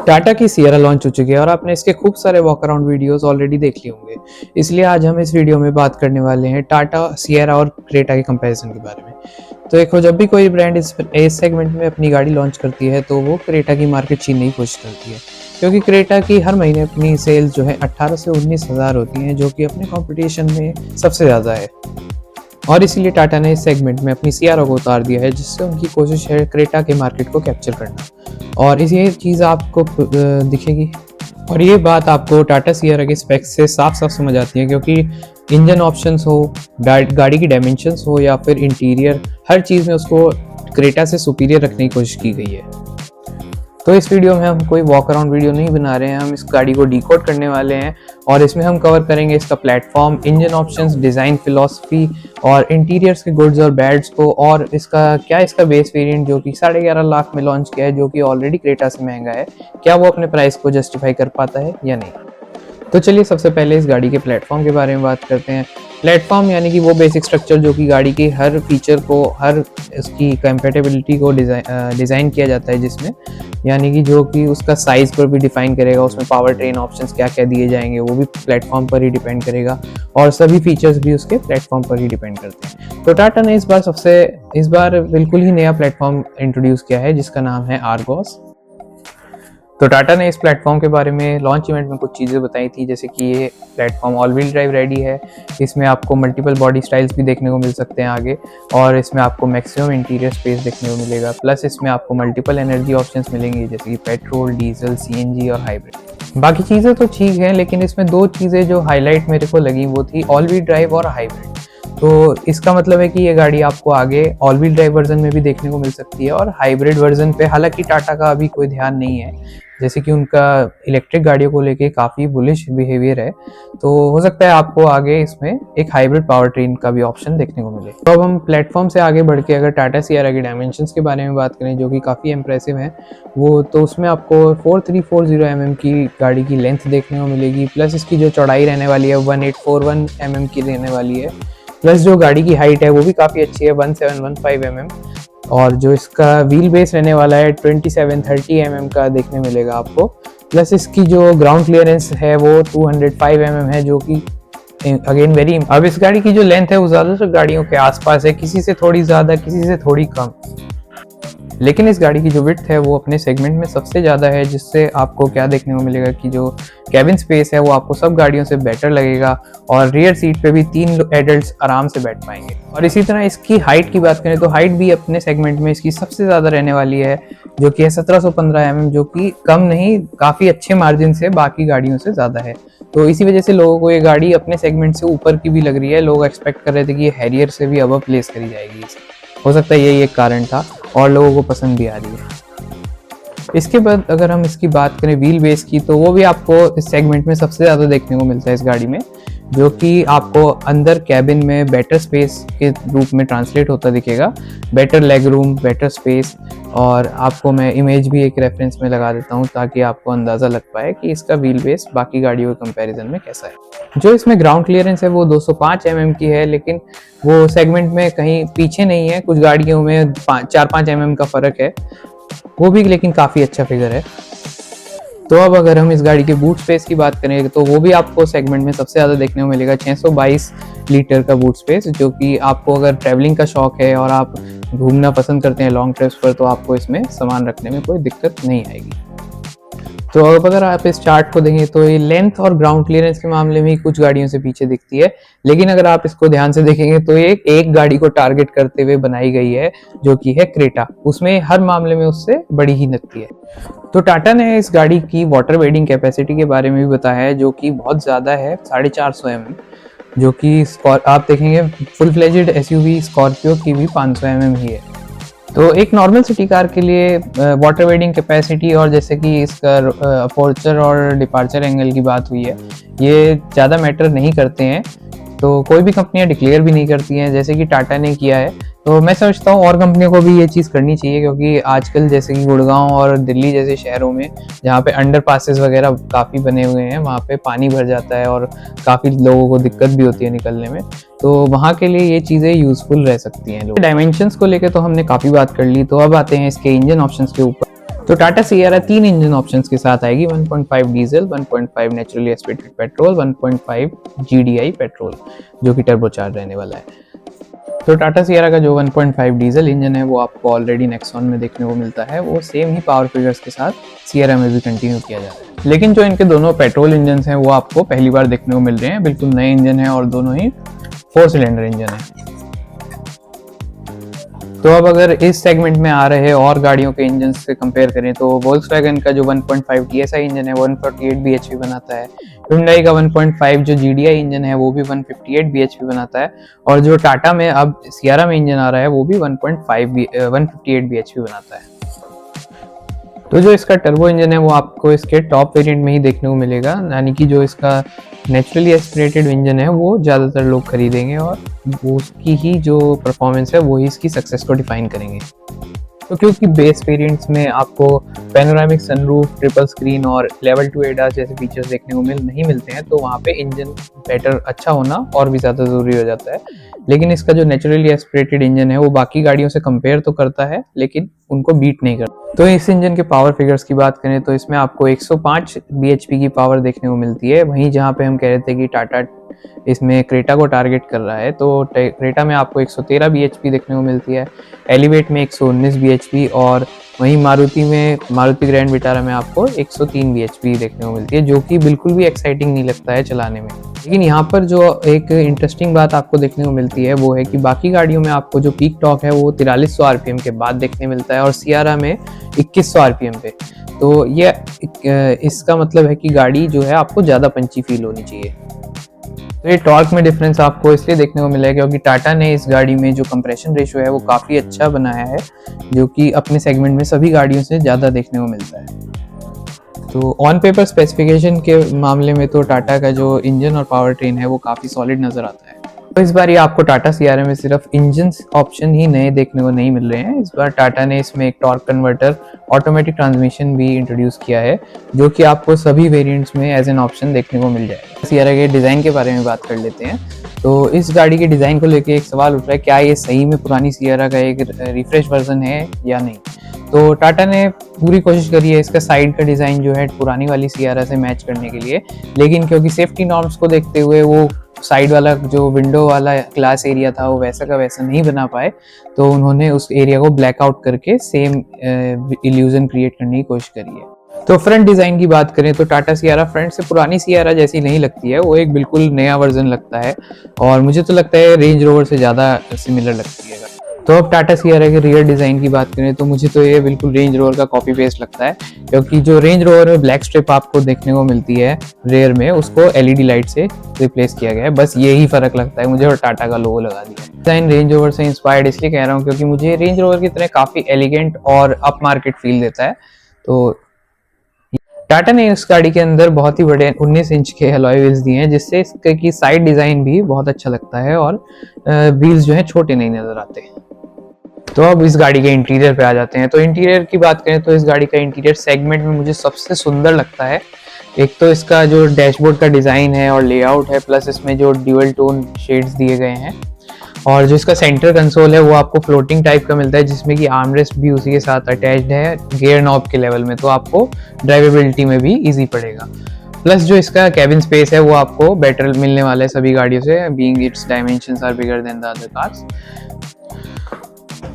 टाटा की Sierra launch हो चुकी है और आपने इसके खूब सारे वॉक अराउंड वीडियोस ऑलरेडी देख लिए होंगे। इसलिए आज हम इस वीडियो में बात करने वाले हैं टाटा सियरा और क्रेटा के कंपैरिजन के बारे में। तो देखो, जब भी कोई ब्रांड इस सेगमेंट में अपनी गाड़ी लॉन्च करती है तो वो क्रेटा की मार्केट छीनने की कोशिश करती है, क्योंकि क्रेटा की हर महीने अपनी सेल्स जो है 18 से 19 हज़ार होती हैं, जो कि अपने कॉम्पिटिशन में सबसे ज़्यादा है। और इसीलिए टाटा ने इस सेगमेंट में अपनी सियारा को उतार दिया है, जिससे उनकी कोशिश है क्रेटा के मार्केट को कैप्चर करना। और इस ये चीज़ आपको दिखेगी और ये बात आपको टाटा सियारा के स्पेक्स से साफ साफ समझ आती है, क्योंकि इंजन ऑप्शंस हो, गाड़ी की डायमेंशंस हो या फिर इंटीरियर, हर चीज़ में उसको क्रेटा से सुपीरियर रखने की कोशिश की गई है। तो इस वीडियो में हम कोई वॉक अराउंड वीडियो नहीं बना रहे हैं, हम इस गाड़ी को डिकोड करने वाले हैं और इसमें हम कवर करेंगे इसका platform, engine options, design philosophy और इंटीरियर्स के गुड्स और बैड्स को, और इसका बेस वेरिएंट जो कि 11.5 लाख में लॉन्च किया है, जो कि ऑलरेडी क्रेटा से महंगा है, क्या वो अपने प्राइस को जस्टिफाई कर पाता है या नहीं। तो चलिए सबसे पहले इस गाड़ी के प्लेटफॉर्म के बारे में बात करते हैं। प्लेटफॉर्म यानी कि वो बेसिक स्ट्रक्चर जो कि गाड़ी की हर फीचर को, हर उसकी कंपैटिबिलिटी को डिज़ाइन किया जाता है, जिसमें यानी कि जो कि उसका साइज़ पर भी डिफाइन करेगा, उसमें पावर ट्रेन ऑप्शंस क्या क्या दिए जाएंगे वो भी प्लेटफॉर्म पर ही डिपेंड करेगा, और सभी फीचर्स भी उसके प्लेटफॉर्म पर ही डिपेंड करते हैं। तो टाटा ने इस बार बिल्कुल ही नया प्लेटफॉर्म इंट्रोड्यूस किया है, जिसका नाम है आर्गोस। तो टाटा ने इस प्लेटफॉर्म के बारे में लॉन्च इवेंट में कुछ चीज़ें बताई थी, जैसे कि ये platform all wheel drive ready है, इसमें आपको मल्टीपल बॉडी स्टाइल्स भी देखने को मिल सकते हैं आगे, और इसमें आपको मैक्सिमम इंटीरियर स्पेस देखने को मिलेगा, प्लस इसमें आपको मल्टीपल एनर्जी ऑप्शंस मिलेंगे, जैसे कि पेट्रोल, डीजल, सीएनजी और हाइब्रिड। बाकी चीज़ें तो ठीक हैं, लेकिन इसमें दो चीज़ें जो हाईलाइट मेरे को लगी वो थी ऑल व्हील ड्राइव और हाइब्रिड। तो इसका मतलब है कि ये गाड़ी आपको आगे ऑल व्हील ड्राइव वर्जन में भी देखने को मिल सकती है, और हाइब्रिड वर्जन पे हालांकि टाटा का अभी कोई ध्यान नहीं है, जैसे कि उनका इलेक्ट्रिक गाड़ियों को लेके काफ़ी बुलिश बिहेवियर है। तो हो सकता है आपको आगे इसमें एक हाइब्रिड पावर ट्रेन का भी ऑप्शन देखने को मिले। तो अब हम प्लेटफॉर्म से आगे बढ़ के अगर टाटा सियारा के डायमेंशंस के बारे में बात करें, जो कि काफ़ी इंप्रेसिव हैं, वो तो उसमें आपको 4340 mm की गाड़ी की लेंथ देखने को मिलेगी, प्लस इसकी जो चौड़ाई रहने वाली है 1841 mm की रहने वाली है, प्लस जो गाड़ी की हाइट है वो भी काफ़ी अच्छी है 1715 mm, और जो इसका व्हील बेस रहने वाला है 2730 mm का देखने मिलेगा आपको, प्लस इसकी जो ग्राउंड क्लियरेंस है वो 205 mm है, जो कि अगेन वेरी। अब इस गाड़ी की जो लेंथ है वो ज़्यादातर गाड़ियों के आसपास है, किसी से थोड़ी ज़्यादा, किसी से थोड़ी कम, लेकिन इस गाड़ी की जो विड्थ है वो अपने सेगमेंट में सबसे ज़्यादा है, जिससे आपको क्या देखने को मिलेगा कि जो कैबिन स्पेस है वो आपको सब गाड़ियों से बेटर लगेगा, और रियर सीट पे भी 3 एडल्ट्स आराम से बैठ पाएंगे। और इसी तरह इसकी हाइट की बात करें तो हाइट भी अपने सेगमेंट में इसकी सबसे ज़्यादा रहने वाली है, जो कि है 1715 mm, जो कि कम नहीं, काफ़ी अच्छे मार्जिन से बाकी गाड़ियों से ज़्यादा है। तो इसी वजह से लोगों को ये गाड़ी अपने सेगमेंट से ऊपर की भी लग रही है। लोग एक्सपेक्ट कर रहे थे कि ये हैरियर से भी अबव प्लेस करी जाएगी, हो सकता है यही एक कारण था, और लोगों को पसंद भी आ रही है। इसके बाद अगर हम इसकी बात करें व्हील बेस की, तो वो भी आपको इस सेगमेंट में सबसे ज़्यादा देखने को मिलता है इस गाड़ी में, जो कि आपको अंदर कैबिन में बेटर स्पेस के रूप में ट्रांसलेट होता दिखेगा, better leg room, better space. और आपको मैं इमेज भी एक रेफरेंस में लगा देता हूँ ताकि आपको अंदाज़ा लग पाए कि इसका व्हील बेस बाकी गाड़ियों के कंपैरिजन में कैसा है। जो इसमें ग्राउंड क्लियरेंस है वो 205 mm की है, लेकिन वो सेगमेंट में कहीं पीछे नहीं है, कुछ गाड़ियों में 4-5 mm का फ़र्क है, वो भी लेकिन काफ़ी अच्छा फिगर है। तो अब अगर हम इस गाड़ी के बूट स्पेस की बात करें तो वो भी आपको सेगमेंट में सबसे ज़्यादा देखने को मिलेगा, 622 लीटर का बूट स्पेस, जो कि आपको अगर ट्रैवलिंग का शौक है और आप घूमना पसंद करते हैं लॉन्ग ट्रिप्स पर, तो आपको इसमें सामान रखने में कोई दिक्कत नहीं आएगी। तो अब अगर आप इस चार्ट को देखें तो ये लेंथ और ग्राउंड क्लियरेंस के मामले में कुछ गाड़ियों से पीछे दिखती है, लेकिन अगर आप इसको ध्यान से देखेंगे तो ये एक गाड़ी को टारगेट करते हुए बनाई गई है, जो कि है क्रेटा। उसमें हर मामले में उससे बड़ी ही लगती है। तो टाटा ने इस गाड़ी की वाटर वेडिंग कैपेसिटी के बारे में भी बताया है, जो कि बहुत ज़्यादा है, 450 mm, जो कि आप देखेंगे फुल फ्लेजेड एसयूवी स्कॉर्पियो की भी 500 mm ही है। तो एक नॉर्मल सिटी कार के लिए वाटर वेडिंग कैपेसिटी और जैसे कि इसका अपोर्चर और डिपार्चर एंगल की बात हुई है, ये ज़्यादा मैटर नहीं करते हैं, तो कोई भी कंपनियां डिक्लेयर भी नहीं करती हैं जैसे कि टाटा ने किया है। तो मैं समझता हूँ और कंपनियों को भी ये चीज़ करनी चाहिए, क्योंकि आजकल जैसे कि गुड़गांव और दिल्ली जैसे शहरों में जहाँ पे अंडर पासेस वगैरह काफ़ी बने हुए हैं, वहाँ पे पानी भर जाता है और काफ़ी लोगों को दिक्कत भी होती है निकलने में, तो वहाँ के लिए ये चीज़ें यूज़फुल रह सकती हैं। डायमेंशंस को लेकर तो हमने काफ़ी बात कर ली, तो अब आते हैं इसके इंजन ऑप्शंस के ऊपर। तो टाटा सियरा 3 इंजन ऑप्शंस के साथ आएगी, 1.5 diesel, 1.5 naturally aspirated petrol, 1.5 GDI petrol, जो कि टर्बोचार्ज रहने वाला है। तो टाटा सियरा का जो 1.5 डीजल इंजन है वो आपको ऑलरेडी नेक्सॉन में देखने को मिलता है, वो सेम ही पावर फिगर्स के साथ सियरा में भी कंटिन्यू किया जा रहा है। लेकिन जो इनके दोनों पेट्रोल इंजन हैं वो आपको पहली बार देखने को मिल रहे हैं, बिल्कुल नए इंजन है और दोनों ही 4 सिलेंडर इंजन है। तो अब अगर इस सेगमेंट में आ रहे और गाड़ियों के इंजन से कंपेयर करें तो वोल्क्सवैगन का जो 1.5 TSI इंजन है 148 bhp बनाता है, Hyundai का 1.5 जो GDI इंजन है वो भी 158 bhp बनाता है, और जो टाटा में अब सियरा में इंजन आ रहा है वो भी 158 bhp बनाता है। तो जो इसका टर्बो इंजन है वो आपको इसके टॉप वेरिएंट में ही देखने को मिलेगा, यानी कि जो इसका नेचुरली एस्पिरेटेड इंजन है वो ज़्यादातर लोग खरीदेंगे और वो उसकी ही जो परफॉर्मेंस है वो ही इसकी सक्सेस को डिफाइन करेंगे। तो क्योंकि बेस वेरिएंट्स में आपको पैनोरामिक सनरूफ, ट्रिपल स्क्रीन और लेवल 2 ADAS जैसे फीचर्स देखने को नहीं मिलते हैं, तो वहाँ पे इंजन बेटर अच्छा होना और भी ज़्यादा ज़रूरी हो जाता है। लेकिन इसका जो नेचुरली एस्पिरेटेड इंजन है वो बाकी गाड़ियों से कंपेयर तो करता है लेकिन उनको बीट नहीं करता। तो इस इंजन के पावर फिगर्स की बात करें तो इसमें आपको 105 bhp की पावर देखने को मिलती है। वहीं जहाँ पे हम कह रहे थे कि टाटा इसमें क्रेटा को टारगेट कर रहा है, तो क्रेटा में आपको 113 bhp देखने को मिलती है, एलिवेट में 119 bhp, और वहीं मारुति ग्रैंड विटारा में आपको 103 bhp देखने को मिलती है, जो कि बिल्कुल भी एक्साइटिंग नहीं लगता है चलाने में। लेकिन यहाँ पर जो एक इंटरेस्टिंग बात आपको देखने को मिलती है वो है कि बाकी गाड़ियों में आपको जो पीक टॉर्क है वो 4300 RPM के बाद देखने मिलता है और सियरा में 2100 RPM पे। तो ये इसका मतलब है कि गाड़ी जो है आपको ज़्यादा पंची फील होनी चाहिए। तो ये टॉर्क में डिफरेंस आपको इसलिए देखने को मिला है क्योंकि टाटा ने इस गाड़ी में जो कंप्रेशन रेशियो है वो काफ़ी अच्छा बनाया है, जो कि अपने सेगमेंट में सभी गाड़ियों से ज़्यादा देखने को मिलता है। तो ऑन पेपर स्पेसिफिकेशन के मामले में तो टाटा का जो इंजन और पावर ट्रेन है वो काफ़ी सॉलिड नज़र आता है। तो इस बार ये आपको टाटा सियरा में सिर्फ इंजन ऑप्शन ही नए देखने को नहीं मिल रहे हैं, इस बार टाटा ने इसमें एक टॉर्क कन्वर्टर ऑटोमेटिक ट्रांसमिशन भी इंट्रोड्यूस किया है, जो कि आपको सभी वेरिएंट्स में एज एन ऑप्शन देखने को मिल जाएगा। सियरा के डिज़ाइन के बारे में बात कर लेते हैं। तो इस गाड़ी के डिज़ाइन को लेकर एक सवाल उठ रहा है, क्या ये सही में पुरानी सियरा का एक रिफ्रेश वर्जन है या नहीं। तो टाटा ने पूरी कोशिश करी है इसका साइड का डिज़ाइन जो है पुरानी वाली सियरा से मैच करने के लिए, लेकिन क्योंकि सेफ्टी नॉर्म्स को देखते हुए वो साइड वाला जो विंडो वाला ग्लास एरिया था वो वैसा का वैसा नहीं बना पाए, तो उन्होंने उस एरिया को ब्लैक आउट करके सेम इल्यूजन क्रिएट करने की कोशिश करी है। तो फ्रंट डिज़ाइन की बात करें तो टाटा सियरा फ्रंट से पुरानी सियरा जैसी नहीं लगती है, वो एक बिल्कुल नया वर्जन लगता है और मुझे तो लगता है रेंज रोवर से ज़्यादा सिमिलर लगती है। तो अब टाटा सियरा के रियर डिज़ाइन की बात करें तो मुझे तो ये बिल्कुल रेंज रोवर का कॉपी पेस्ट लगता है, क्योंकि जो रेंज रोवर में ब्लैक स्ट्रिप आपको देखने को मिलती है रेयर में, उसको LED लाइट से रिप्लेस किया गया है, बस यही फ़र्क लगता है मुझे, और टाटा का लोगो लगा दिया। डिज़ाइन रेंज रोवर से इंस्पायर्ड इसलिए कह रहा हूँ क्योंकि मुझे रेंज रोवर की तरह काफ़ी एलिगेंट और अप मार्केट फील देता है। तो टाटा ने इस गाड़ी के अंदर बहुत ही बड़े 19 इंच के अलॉय व्हील्स दिए हैं, जिससे इसकी साइड डिज़ाइन भी बहुत अच्छा लगता है और व्हील्स जो है छोटे नहीं नज़र आते। तो अब इस गाड़ी के इंटीरियर पे आ जाते हैं। तो इंटीरियर की बात करें तो इस गाड़ी का इंटीरियर सेगमेंट में मुझे सबसे सुंदर लगता है। एक तो इसका जो डैशबोर्ड का डिज़ाइन है और लेआउट है, प्लस इसमें जो ड्यूअल टोन शेड्स दिए गए हैं, और जो इसका सेंटर कंसोल है वो आपको फ्लोटिंग टाइप का मिलता है, जिसमें कि आर्मरेस्ट भी उसी के साथ अटैच्ड है गियर नॉब के लेवल में, तो आपको ड्राइवेबिलिटी में भी ईजी पड़ेगा। प्लस जो इसका कैबिन स्पेस है वो आपको बेटर मिलने वाला है सभी गाड़ियों से, being it's dimensions are bigger than the other cars.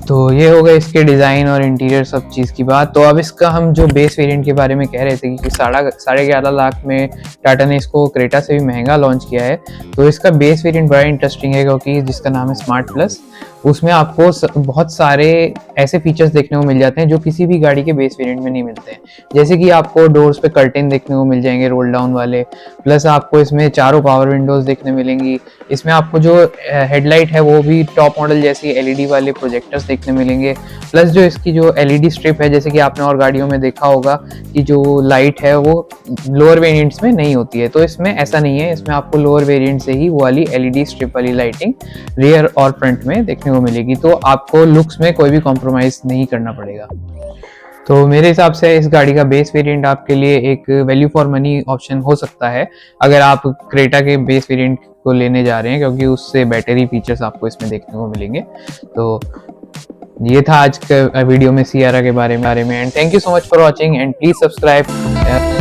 तो ये हो गया इसके डिज़ाइन और इंटीरियर सब चीज़ की बात। तो अब इसका हम जो बेस वेरिएंट के बारे में कह रहे थे कि 11.5 लाख में टाटा ने इसको क्रेटा से भी महंगा लॉन्च किया है, तो इसका बेस वेरिएंट बड़ा इंटरेस्टिंग है क्योंकि जिसका नाम है स्मार्ट प्लस, उसमें आपको बहुत सारे ऐसे फीचर्स देखने को मिल जाते हैं जो किसी भी गाड़ी के बेस वेरिएंट में नहीं मिलते हैं। जैसे कि आपको डोर्स पे कर्टेन देखने को मिल जाएंगे रोल डाउन वाले, प्लस आपको इसमें चारों पावर विंडोज़ देखने मिलेंगी। इसमें आपको जो हेडलाइट है वो भी टॉप मॉडल जैसी LED वाले प्रोजेक्टर्स देखने मिलेंगे। प्लस जो इसकी जो LED स्ट्रिप है, जैसे कि आपने और गाड़ियों में देखा होगा कि जो लाइट है वो लोअर वेरिएंट्स में नहीं होती है, तो इसमें ऐसा नहीं है, इसमें आपको लोअर वेरिएंट से ही वो वाली LED स्ट्रिप वाली लाइटिंग रियर और फ्रंट में देखने को मिलेगी, तो आपको लुक्स में कोई भी कॉम्प्रोमाइज़ नहीं करना पड़ेगा। तो मेरे हिसाब से इस गाड़ी का बेस वेरिएंट आपके लिए एक वैल्यू फॉर मनी ऑप्शन हो सकता है अगर आप क्रेटा के बेस वेरिएंट को लेने जा रहे हैं, क्योंकि उससे बेटर ही फीचर्स आपको इसमें देखने को मिलेंगे। तो ये था आज के वीडियो में सियरा के बारे में and thank you so much for watching and please subscribe